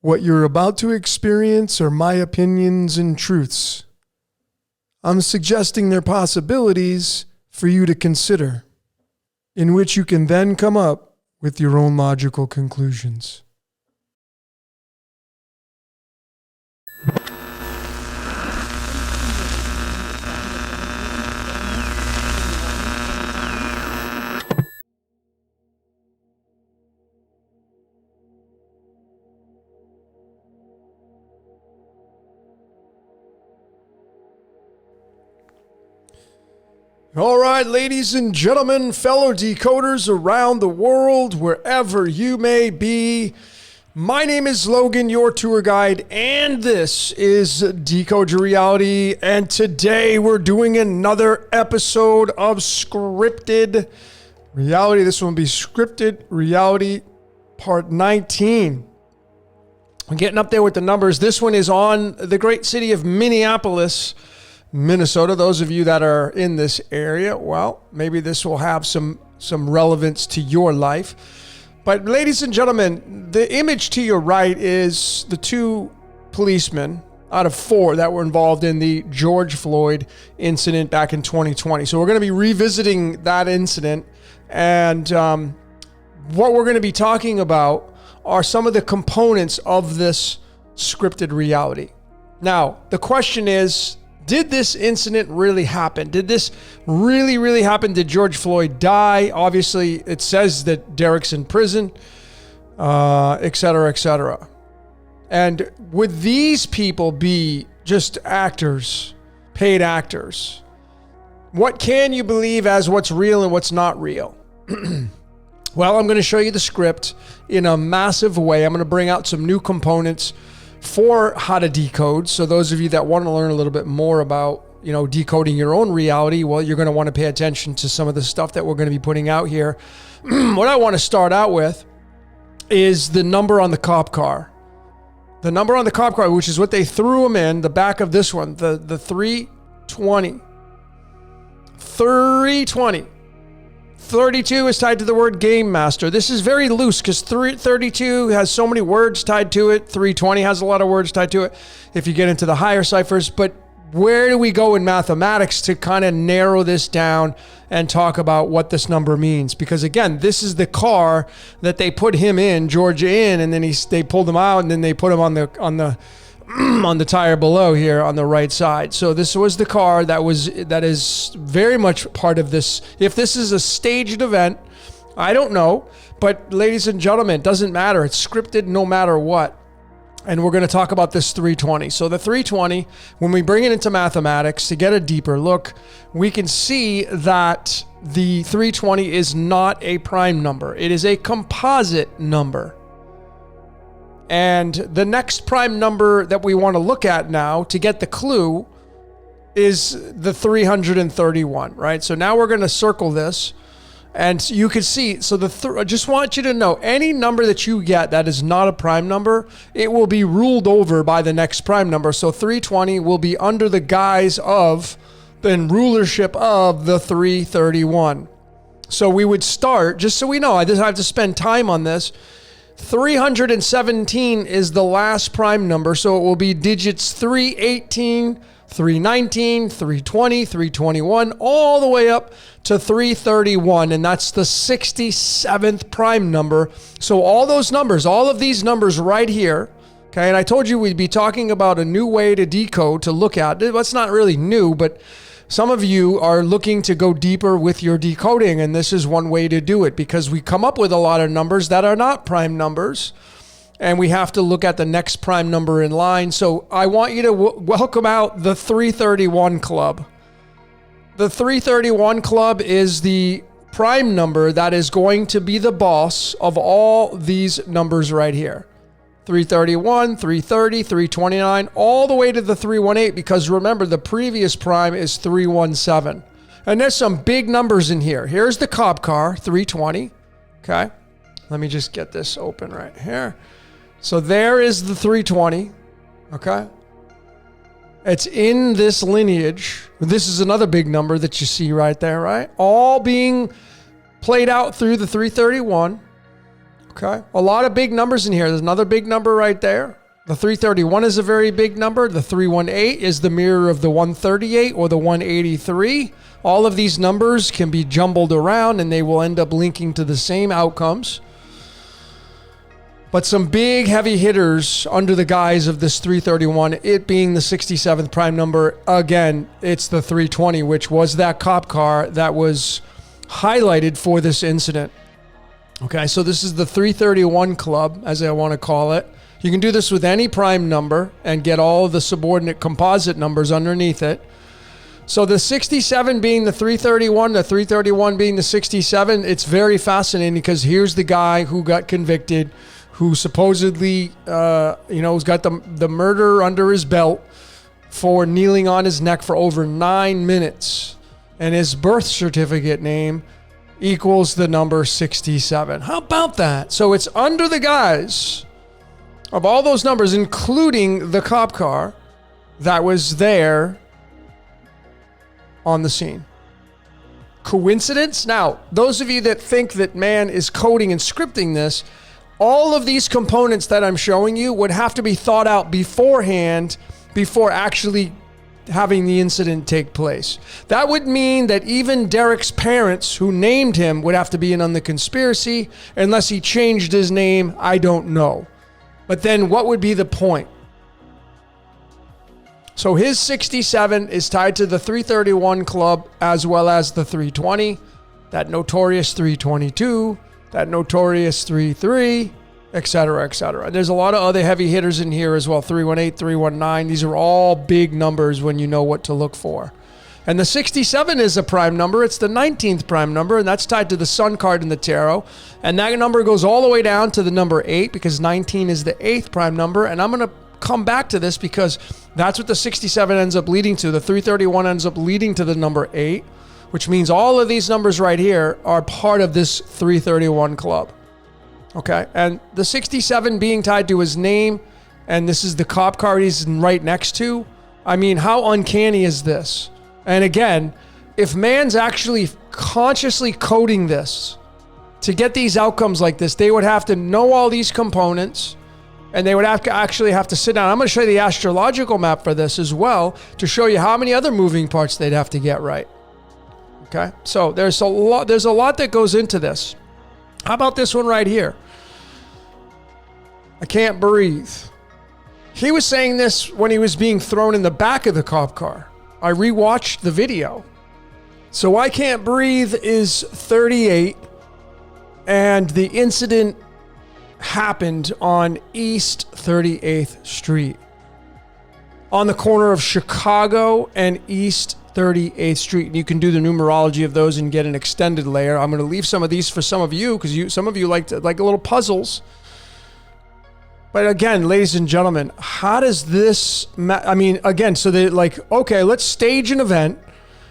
What you're about to experience are my opinions and truths. I'm suggesting they're possibilities for you to consider, in which you can then come up with your own logical conclusions. All right, ladies and gentlemen, fellow decoders around the world, wherever you may be, my name is Logan, your tour guide, and this is Decode Your Reality, and today we're doing another episode of Scripted Reality. This one will be Scripted Reality Part 19. I'm getting up there with the numbers. This one is on the great city of Minneapolis, Minnesota. Those of you that are in this area, well, maybe this will have some relevance to your life. But ladies and gentlemen, the image to your right is the two policemen out of 4 that were involved in the George Floyd incident back in 2020. So we're going to be revisiting that incident, and what we're going to be talking about are some of the components of this scripted reality. Now, the question is, did this incident really happen? Did this really happen? Did George Floyd die? Obviously, it says that Derek's in prison, et cetera, et cetera. And would these people be just actors, paid actors? What can you believe as what's real and what's not real? Well, I'm going to show you the script in a massive way. I'm going to bring out some new components for how to decode. So those of you that want to learn a little bit more about, decoding your own reality, well, you're going to want to pay attention to some of the stuff that we're going to be putting out here. What I want to start out with is the number on the cop car. The number on the cop car, which is what they threw him in, the back of this one, the 320. 320. 32 is tied to the word game master. This is very loose because 32 has so many words tied to it. 320 has a lot of words tied to it if you get into the higher ciphers. But where do we go in mathematics to kind of narrow this down and talk about what this number means? Because again, this is the car that they put him in, Georgia in, and then they pulled him out, and then they put him on the on the tire below here on the right side. So this was the car that is very much part of this. If this is a staged event, I don't know, but ladies and gentlemen, it doesn't matter. It's scripted no matter what. And we're going to talk about this 320. So the 320, when we bring it into mathematics to get a deeper look, we can see that the 320 is not a prime number. It is a composite number. And the next prime number that we want to look at now to get the clue is the 331, right? So now we're going to circle this, and you can see, so I just want you to know, any number that you get that is not a prime number, it will be ruled over by the next prime number. So 320 will be under the guise of the rulership of the 331. So we would start, just so we know, I just have to spend time on this. 317 is the last prime number, so it will be digits 318, 319, 320, 321, all the way up to 331, and that's the 67th prime number. So all those numbers, all of these numbers right here, okay, and I told you we'd be talking about a new way to decode, to look at. It's not really new, but some of you are looking to go deeper with your decoding, and this is one way to do it, because we come up with a lot of numbers that are not prime numbers, and we have to look at the next prime number in line. So I want you to welcome out the 331 Club. The 331 Club is the prime number that is going to be the boss of all these numbers right here. 331, 330, 329, all the way to the 318, because remember, the previous prime is 317. And there's some big numbers in here. Here's the cop car, 320. Okay. Let me just get this open right here. So there is the 320. Okay. It's in this lineage. This is another big number that you see right there, right? All being played out through the 331. Okay. A lot of big numbers in here. There's another big number right there. The 331 is a very big number. The 318 is the mirror of the 138 or the 183. All of these numbers can be jumbled around and they will end up linking to the same outcomes. But some big heavy hitters under the guise of this 331, it being the 67th prime number. Again, it's the 320, which was that cop car that was highlighted for this incident. Okay, so this is the 331 club, as I want to call it. You can do this with any prime number and get all the subordinate composite numbers underneath it. So the 67 being the 331, the 331 being the 67, it's very fascinating because here's the guy who got convicted, who supposedly, has got the murder under his belt for kneeling on his neck for over 9 minutes. And his birth certificate name equals the number 67. How about that? So it's under the guise of all those numbers, including the cop car that was there on the scene. Coincidence? Now, those of you that think that man is coding and scripting this, all of these components that I'm showing you would have to be thought out beforehand before actually having the incident take place. That would mean that even Derek's parents, who named him, would have to be in on the conspiracy. Unless he changed his name, I don't know. But then what would be the point? So his 67 is tied to the 331 club as well as the 320, that notorious 322, that notorious 33, etc., etc. There's a lot of other heavy hitters in here as well, 318, 319. These are all big numbers when you know what to look for. And the 67 is a prime number. It's the 19th prime number, and that's tied to the sun card in the tarot. And that number goes all the way down to the number 8 because 19 is the 8th prime number. And I'm going to come back to this because that's what the 67 ends up leading to. The 331 ends up leading to the number 8, which means all of these numbers right here are part of this 331 club. Okay, and the 67 being tied to his name, and this is the cop car he's right next to. I mean, how uncanny is this? And again, if man's actually consciously coding this to get these outcomes like this, they would have to know all these components, and they would actually have to sit down. I'm going to show you the astrological map for this as well to show you how many other moving parts they'd have to get right. Okay, so there's a lot that goes into this. How about this one right here? I can't breathe. He was saying this when he was being thrown in the back of the cop car. I rewatched the video. So I can't breathe is 38, and the incident happened on East 38th Street, on the corner of Chicago and East 38th Street. And you can do the numerology of those and get an extended layer. I'm going to leave some of these for some of you because some of you like little puzzles. But again, ladies and gentlemen, how does this, so they okay, let's stage an event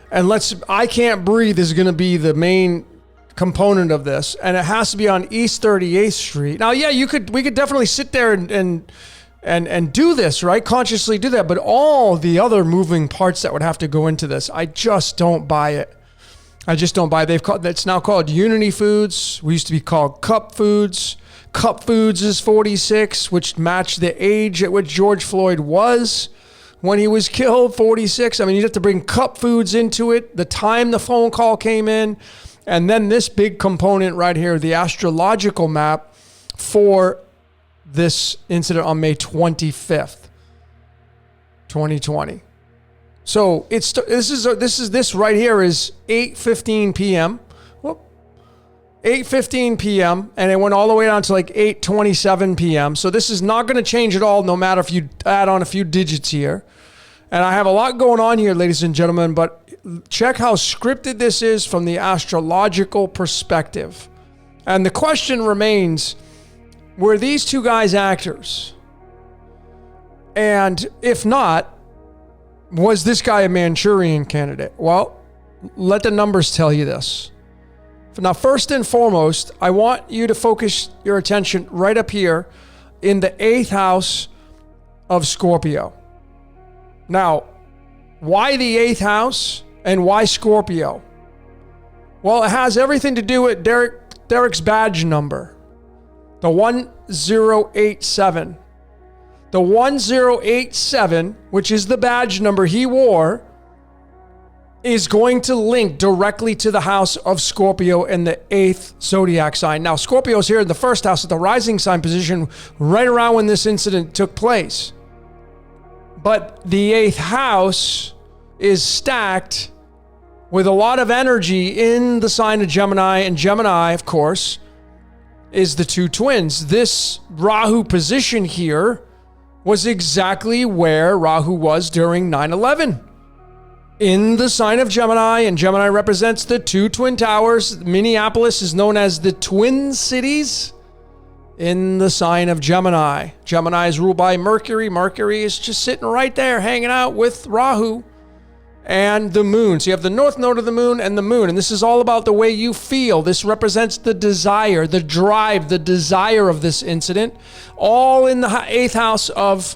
and I can't breathe is going to be the main component of this. And it has to be on East 38th Street. Now, yeah, we could definitely sit there and do this, right? Consciously do that. But all the other moving parts that would have to go into this, I just don't buy it. It's now called Unity Foods. We used to be called Cup Foods. Cup Foods is 46, which matched the age at which George Floyd was when he was killed, 46. I mean, you'd have to bring Cup Foods into it, the time the phone call came in, and then this big component right here, the astrological map for this incident on May 25th, 2020. So this right here is 8:15 p.m. 8:15 p.m. and it went all the way down to 8:27 p.m. So this is not going to change at all, no matter if you add on a few digits here. And I have a lot going on here, ladies and gentlemen, but check how scripted this is from the astrological perspective. And the question remains, were these two guys actors? And if not, was this guy a Manchurian candidate? Well, let the numbers tell you this. Now, first and foremost, I want you to focus your attention right up here in the 8th house of Scorpio. Now, why the 8th house and why Scorpio? Well, it has everything to do with Derek's badge number. The 1087. The 1087, which is the badge number he wore, is going to link directly to the house of Scorpio in the 8th zodiac sign. Now, Scorpio's here in the first house at the rising sign position right around when this incident took place. But the 8th house is stacked with a lot of energy in the sign of Gemini, and Gemini, of course, is the two twins. This Rahu position here was exactly where Rahu was during 9/11. In the sign of Gemini, and Gemini represents the two twin towers. Minneapolis is known as the Twin Cities in the sign of Gemini. Gemini is ruled by Mercury. Mercury is just sitting right there hanging out with Rahu and the moon. So you have the north node of the moon and the moon, and this is all about the way you feel. This represents the desire, the drive, the desire of this incident, all in the 8th house of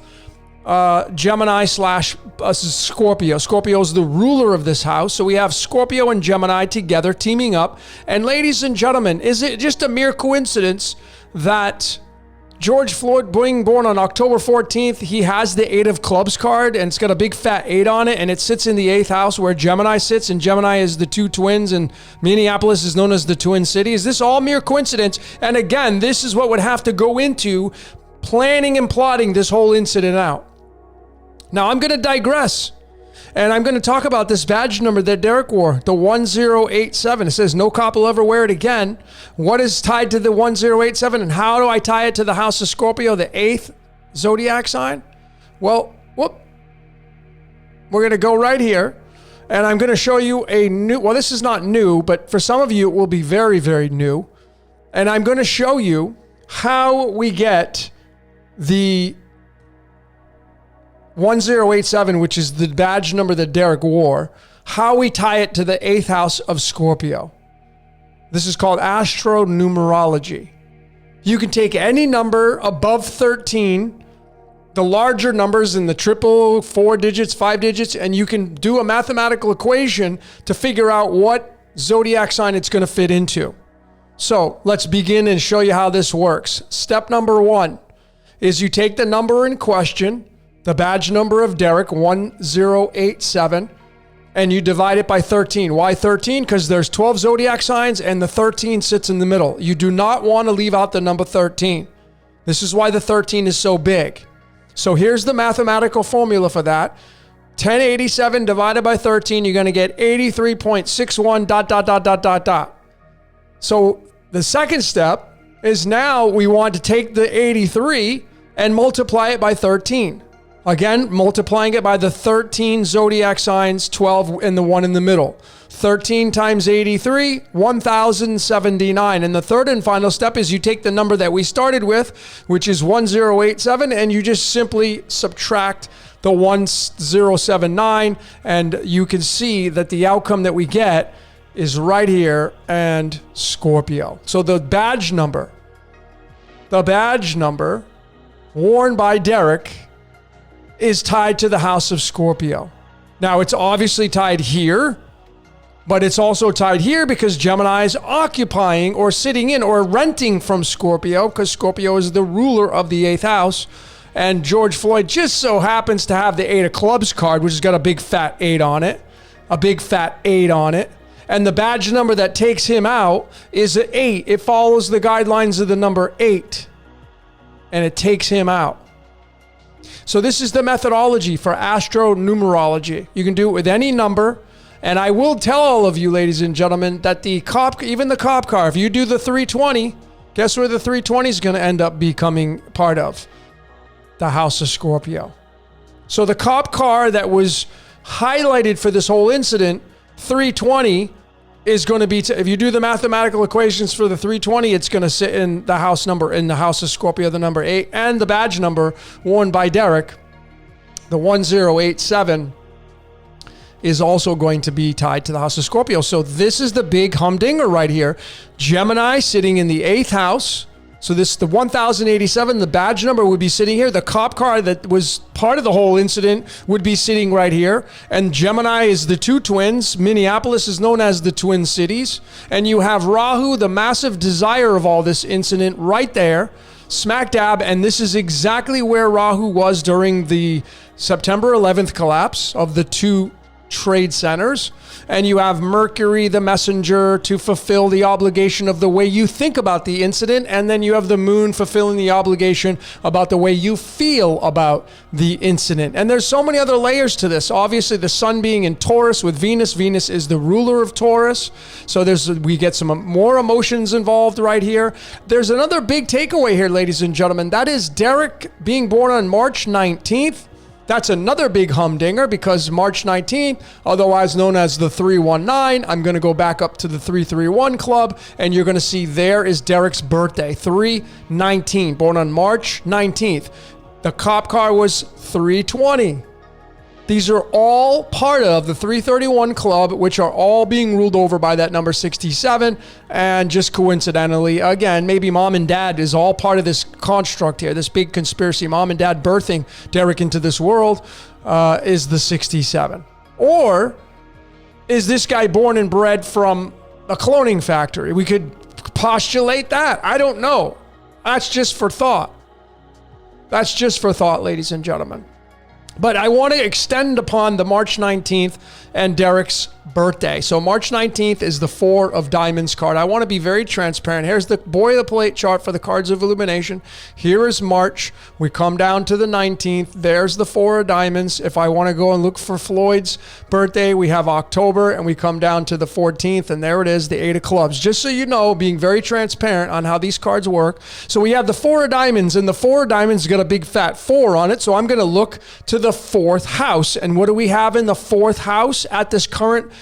Gemini slash Scorpio. Scorpio is the ruler of this house. So we have Scorpio and Gemini together teaming up. And ladies and gentlemen, is it just a mere coincidence that George Floyd being born on October 14th, he has the 8 of clubs card, and it's got a big fat 8 on it, and it sits in the 8th house where Gemini sits, and Gemini is the two twins, and Minneapolis is known as the Twin City. Is this all mere coincidence? And again, this is what would have to go into planning and plotting this whole incident out. Now, I'm going to digress, and I'm going to talk about this badge number that Derek wore, the 1087. It says, no cop will ever wear it again. What is tied to the 1087, and how do I tie it to the house of Scorpio, the 8th zodiac sign? Well, we're going to go right here, and I'm going to show you a new, well, this is not new, but for some of you, it will be very, very new. And I'm going to show you how we get the 1087, which is the badge number that Derek wore, how we tie it to the 8th house of Scorpio. This is called Numerology. You can take any number above 13, the larger numbers in the triple, 4 digits, 5 digits, and you can do a mathematical equation to figure out what zodiac sign it's going to fit into. So let's begin and show you how this works. Step number 1 is you take the number in question, the badge number of Derek, 1087, and you divide it by 13. Why 13? Because there's 12 zodiac signs and the 13 sits in the middle. You do not want to leave out the number 13. This is why the 13 is so big. So here's the mathematical formula for that. 1087 divided by 13, you're going to get 83.61 ... So the second step is now we want to take the 83 and multiply it by 13. Again, multiplying it by the 13 zodiac signs, 12 and the one in the middle. 13 times 83, 1,079. And the third and final step is you take the number that we started with, which is 1087, and you just simply subtract the 1079, and you can see that the outcome that we get is right here and Scorpio. So the badge number worn by Derek is tied to the house of Scorpio. Now, it's obviously tied here, but it's also tied here because Gemini is occupying or sitting in or renting from Scorpio, because Scorpio is the ruler of the 8th house. And George Floyd just so happens to have the 8 of clubs card, which has got a big fat 8 on it. And the badge number that takes him out is an 8. It follows the guidelines of the number 8, and it takes him out. So this is the methodology for numerology. You can do it with any number. And I will tell all of you, ladies and gentlemen, that even the cop car, if you do the 320, guess where the 320 is going to end up becoming part of? The house of Scorpio. So the cop car that was highlighted for this whole incident, 320, is going to be, if you do the mathematical equations for the 320, it's going to sit in the house number, in the house of Scorpio, the number 8, and the badge number worn by Derek, the 1087, is also going to be tied to the house of Scorpio. So this is the big humdinger right here. Gemini sitting in the 8th house So the 1087, the badge number would be sitting here. The cop car that was part of the whole incident would be sitting right here. And Gemini is the two twins. Minneapolis is known as the Twin Cities. And you have Rahu, the massive desire of all this incident, right there, smack dab. And this is exactly where Rahu was during the September 11th collapse of the two trade centers. And you have Mercury, the messenger, to fulfill the obligation of the way you think about the incident. And then you have the moon fulfilling the obligation about the way you feel about the incident. And there's so many other layers to this. Obviously, the sun being in Taurus with Venus. Venus is the ruler of Taurus. So we get some more emotions involved right here. There's another big takeaway here, ladies and gentlemen. That is Derek being born on March 19th. That's another big humdinger because March 19th, otherwise known as the 319, I'm going to go back up to the 331 club, and you're going to see there is Derek's birthday, 319, born on March 19th. The cop car was 320. These are all part of the 331 club, which are all being ruled over by that number 67. And just coincidentally, again, maybe mom and dad is all part of this construct here, this big conspiracy. Mom and dad birthing Derek into this world is the 67. Or is this guy born and bred from a cloning factory? We could postulate that. I don't know. That's just for thought. That's just for thought, ladies and gentlemen. But I want to extend upon the March 19th and Derek's birthday. So March 19th is the 4 of Diamonds card. I want to be very transparent. Here's the boilerplate chart for the cards of illumination. Here is March. We come down to the 19th. There's the 4 of Diamonds. If I want to go and look for Floyd's birthday, we have October, and we come down to the 14th, and there it is, the 8 of Clubs. Just so you know, being very transparent on how these cards work. So we have the 4 of Diamonds, and the 4 of Diamonds got a big fat 4 on it, so I'm going to look to the 4th house. And what do we have in the 4th house at this current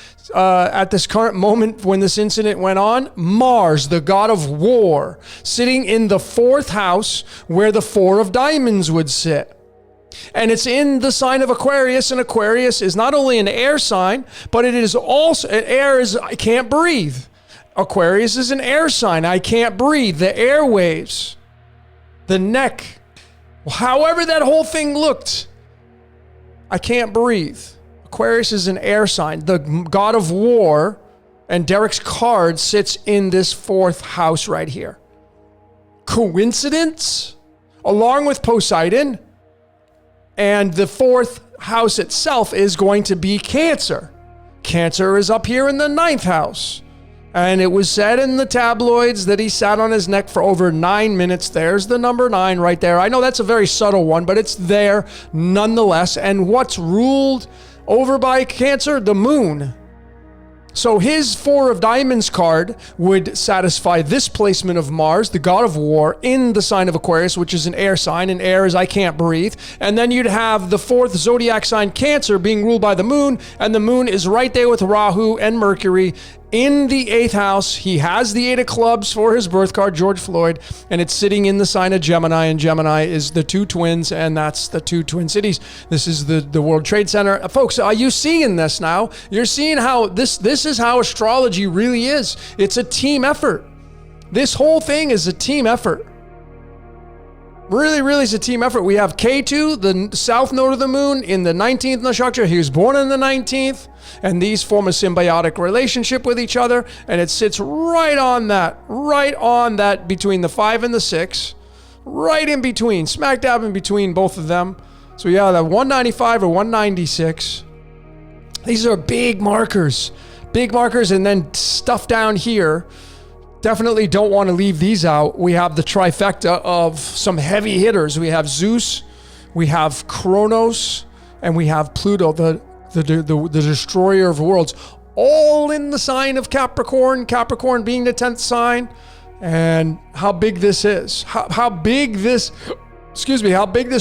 moment when this incident went on? Mars, the god of war, sitting in the 4th house where the 4 of Diamonds would sit. And it's in the sign of Aquarius, and Aquarius is not only an air sign, but it is also, air is, I can't breathe. Aquarius is an air sign. I can't breathe. The airwaves, the neck, however that whole thing looked, I can't breathe. Aquarius is an air sign. The god of war, and Derek's card sits in this 4th house right here. Coincidence? Along with Poseidon, and the 4th house itself is going to be Cancer. Cancer is up here in the 9th house. And it was said in the tabloids that he sat on his neck for over 9 minutes. There's the number 9 right there. I know that's a very subtle one, but it's there nonetheless. And what's ruled over by Cancer? The moon. So his 4 of Diamonds card would satisfy this placement of Mars, the god of war, in the sign of Aquarius, which is an air sign, and air is I can't breathe. And then you'd have the 4th zodiac sign, Cancer, being ruled by the moon, and the moon is right there with Rahu and Mercury in the 8th house. He has the 8 of Clubs for his birth card, George Floyd, and it's sitting in the sign of Gemini, and Gemini is the 2 twins, and that's the 2 twin cities. This is the World Trade Center. Folks, are you seeing this now? You're seeing how this is how astrology really is. It's a team effort. This whole thing is a team effort. Really, really is a team effort. We have K2, the south node of the moon, in the 19th nakshatra. He was born in the 19th, and these form a symbiotic relationship with each other, and it sits right on that between the 5 and the 6, right in between, smack dab in between both of them. So yeah, that 195 or 196. These are big markers, and then stuff down here. Definitely don't want to leave these out. We have the trifecta of some heavy hitters. We have Zeus, we have Kronos, and we have Pluto, the destroyer of worlds, all in the sign of Capricorn, Capricorn being the 10th sign. And how big this is, how big this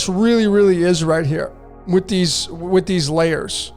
really, really is right here with these layers.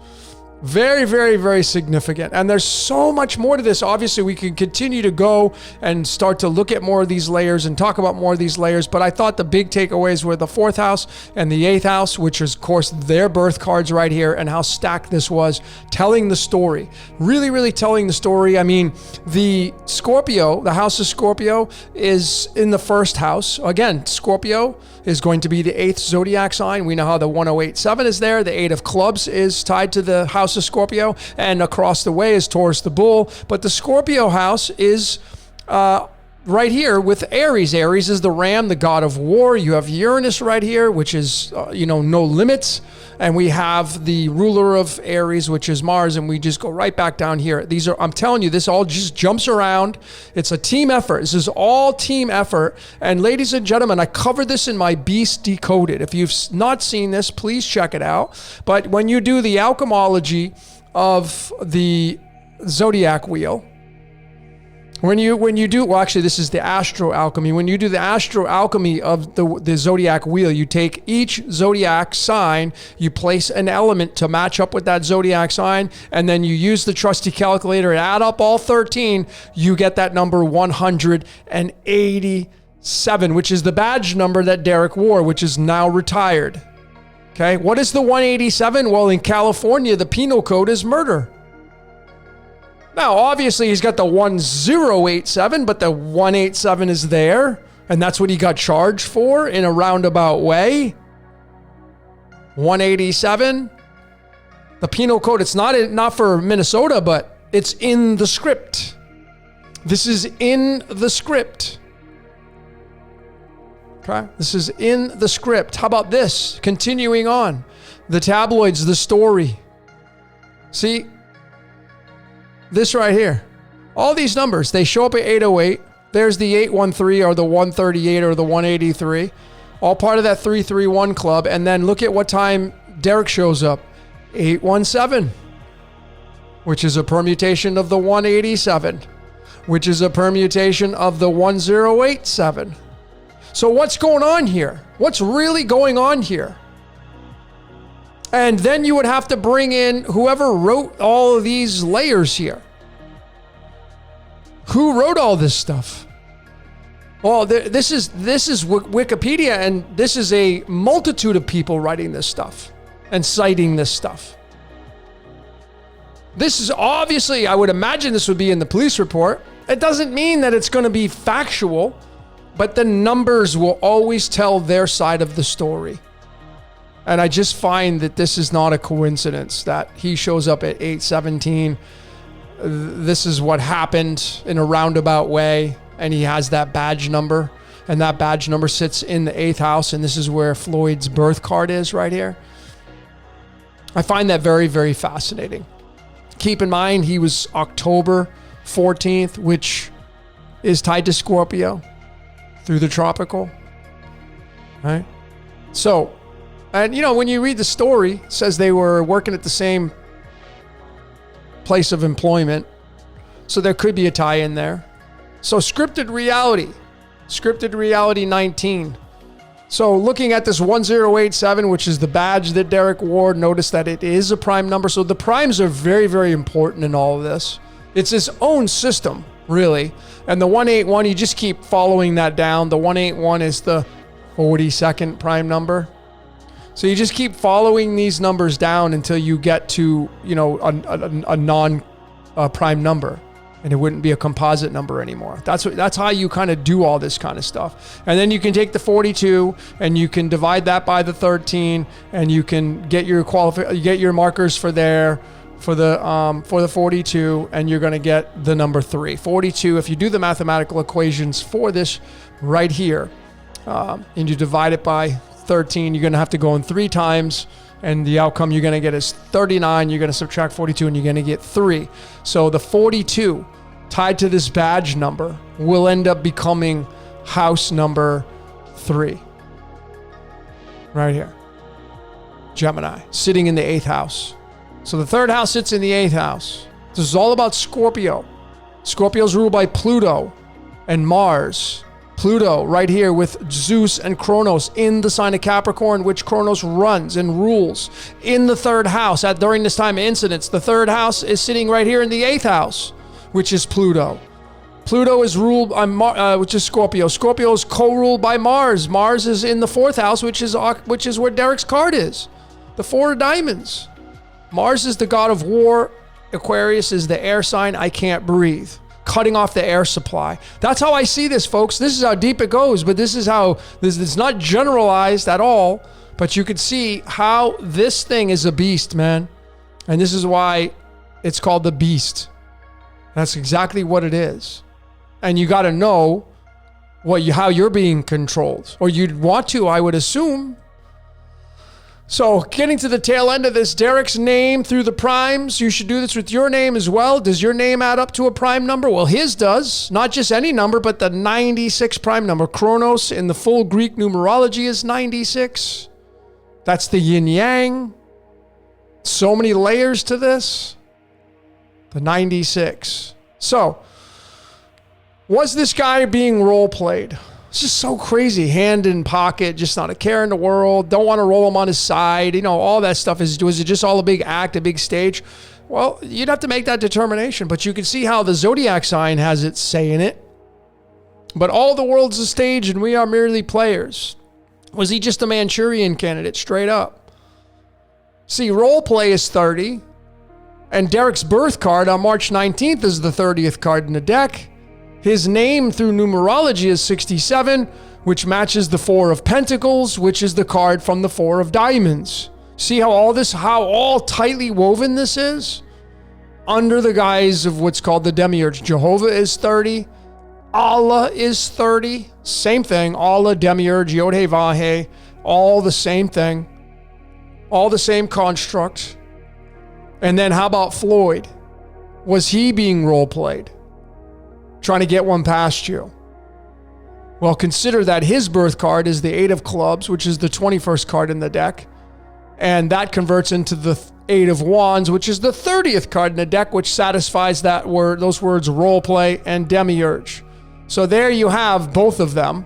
Very, very, very significant. And there's so much more to this. Obviously, we can continue to go and start to look at more of these layers and talk about more of these layers. But I thought the big takeaways were the 4th house and the 8th house, which is, of course, their birth cards right here, and how stacked this was, telling the story. Really, really telling the story. I mean, the Scorpio, the house of Scorpio, is in the 1st house. Again, Scorpio is going to be the 8th zodiac sign. We know how the 1087 is there. The 8 of clubs is tied to the house of Scorpio, and across the way is Taurus the bull. But the Scorpio house is right here with Aries. Aries is the ram, the god of war. You have Uranus right here, which is, no limits. And we have the ruler of Aries, which is Mars, and we just go right back down here. I'm telling you, this all just jumps around. It's a team effort. This is all team effort. And ladies and gentlemen, I covered this in my Beast Decoded. If you've not seen this, please check it out. But when you do the alchemology of the zodiac wheel, when you do, well, actually, this is the astro alchemy. When you do the astro alchemy of the zodiac wheel, you take each zodiac sign, you place an element to match up with that zodiac sign, and then you use the trusty calculator and add up all 13, you get that number 187, which is the badge number that Derek wore, which is now retired. Okay, what is the 187? Well, in California, the penal code is murder. Now, obviously, he's got the 1087, but the 187 is there, and that's what he got charged for in a roundabout way. 187. The penal code, it's not for Minnesota, but it's in the script. This is in the script. Okay? This is in the script. How about this? Continuing on. The tabloids, the story. See? This right here. All these numbers, they show up at 808. There's the 813 or the 138 or the 183. All part of that 331 club. And then look at what time Derek shows up. 817. Which is a permutation of the 187. Which is a permutation of the 1087. So what's going on here? What's really going on here? And then you would have to bring in whoever wrote all of these layers here. Who wrote all this stuff? Well, this is Wikipedia, and this is a multitude of people writing this stuff and citing this stuff. This is obviously, I would imagine this would be in the police report. It doesn't mean that it's going to be factual, but the numbers will always tell their side of the story. And I just find that this is not a coincidence that he shows up at 817. This is what happened in a roundabout way. And he has that badge number. And that badge number sits in the 8th house. And this is where Floyd's birth card is right here. I find that very, very fascinating. Keep in mind, he was October 14th, which is tied to Scorpio through the tropical. Right? So, and when you read the story, it says they were working at the same place of employment. So there could be a tie in there. So scripted reality 19. So looking at this 1087, which is the badge that Derek wore, notice that it is a prime number. So the primes are very, very important in all of this. It's its own system, really. And the 181, you just keep following that down. The 181 is the 42nd prime number. So you just keep following these numbers down until you get to, a non-prime number, and it wouldn't be a composite number anymore. That's how you kind of do all this kind of stuff. And then you can take the 42 and you can divide that by the 13, and you can get your markers for the 42, and you're going to get the number 3. 42. If you do the mathematical equations for this right here, and you divide it by 13, you're going to have to go in 3 times, and the outcome you're going to get is 39. You're going to subtract 42, and you're going to get 3. So the 42 tied to this badge number will end up becoming house number 3. Right here. Gemini, sitting in the 8th house. So the 3rd house sits in the 8th house. This is all about Scorpio. Scorpio's ruled by Pluto and Mars. Pluto right here with Zeus and Kronos in the sign of Capricorn, which Kronos runs and rules in the 3rd house. During this time of incidents, the 3rd house is sitting right here in the 8th house, which is Pluto. Pluto is ruled by which is Scorpio. Scorpio is co-ruled by Mars. Mars is in the 4th house, which is where Derek's card is. The 4 of diamonds. Mars is the god of war. Aquarius is the air sign. I can't breathe. Cutting off the air supply. That's how I see this, folks. This is how deep it goes, but this is how, this is not generalized at all, but you can see how this thing is a beast, man. And this is why it's called the beast. That's exactly what it is. And you got to know how you're being controlled, or you'd want to, I would assume. So getting to the tail end of this, Derek's name through the primes. You should do this with your name as well. Does your name add up to a prime number? Well, his does. Not just any number, but the 96 prime number. Kronos in the full Greek numerology is 96. That's the yin yang. So many layers to this. The 96. So, was this guy being role played? It's just so crazy. Hand in pocket, just not a care in the world. Don't want to roll him on his side. You know, all that stuff. Was it just all a big act, a big stage? Well, you'd have to make that determination. But you can see how the zodiac sign has its say in it. But all the world's a stage and we are merely players. Was he just a Manchurian candidate, straight up? See, role play is 30. And Derek's birth card on March 19th is the 30th card in the deck. His name through numerology is 67, which matches the 4 of Pentacles, which is the card from the 4 of Diamonds. See how all tightly woven this is? Under the guise of what's called the demiurge. Jehovah is 30. Allah is 30. Same thing. Allah, demiurge, Yod-Heh-Vah-Heh. All the same thing. All the same construct. And then how about Floyd? Was he being role played? Trying to get one past you. Well, consider that his birth card is the 8 of Clubs, which is the 21st card in the deck. And that converts into the 8 of Wands, which is the 30th card in the deck, which satisfies that word, those words role play and demiurge. So there you have both of them.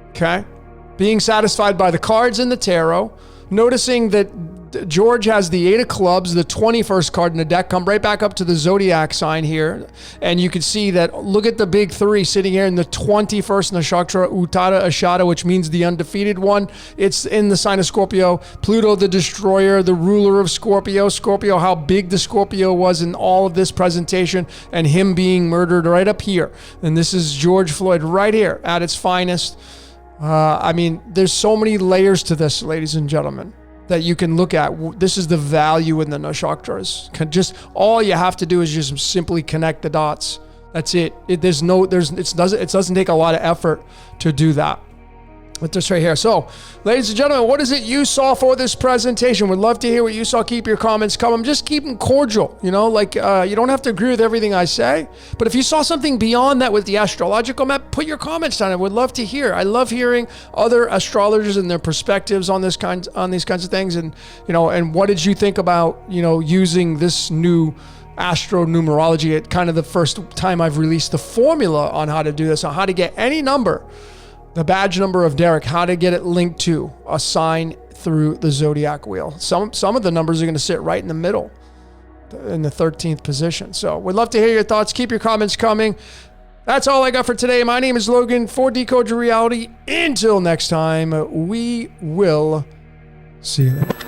Okay? Being satisfied by the cards in the tarot. Noticing that George has the 8 of Clubs, the 21st card in the deck. Come right back up to the zodiac sign here. And you can see that, look at the big 3 sitting here in the 21st nakshatra, Uttada Ashada, which means the undefeated one. It's in the sign of Scorpio. Pluto, the destroyer, the ruler of Scorpio. Scorpio, how big the Scorpio was in all of this presentation, and him being murdered right up here. And this is George Floyd right here at its finest. I mean, there's so many layers to this, ladies and gentlemen, that you can look at. This is the value in the nakshatras. Just all you have to do is just simply connect the dots. That's it. It doesn't take a lot of effort to do that. With this right here. So, ladies and gentlemen, what is it you saw for this presentation? Would love to hear what you saw. Keep your comments coming. Just keep them cordial. You know, like you don't have to agree with everything I say. But if you saw something beyond that with the astrological map, put your comments down. I would love to hear. I love hearing other astrologers and their perspectives on these kinds of things. And and what did you think about using this new astro numerology at kind of the first time I've released the formula on how to do this, on how to get any number. The badge number of Derek, how to get it linked to a sign through the zodiac wheel. Some of the numbers are going to sit right in the middle, in the 13th position. So we'd love to hear your thoughts. Keep your comments coming. That's all I got for today. My name is Logan for Decode Your Reality. Until next time, we will see you later.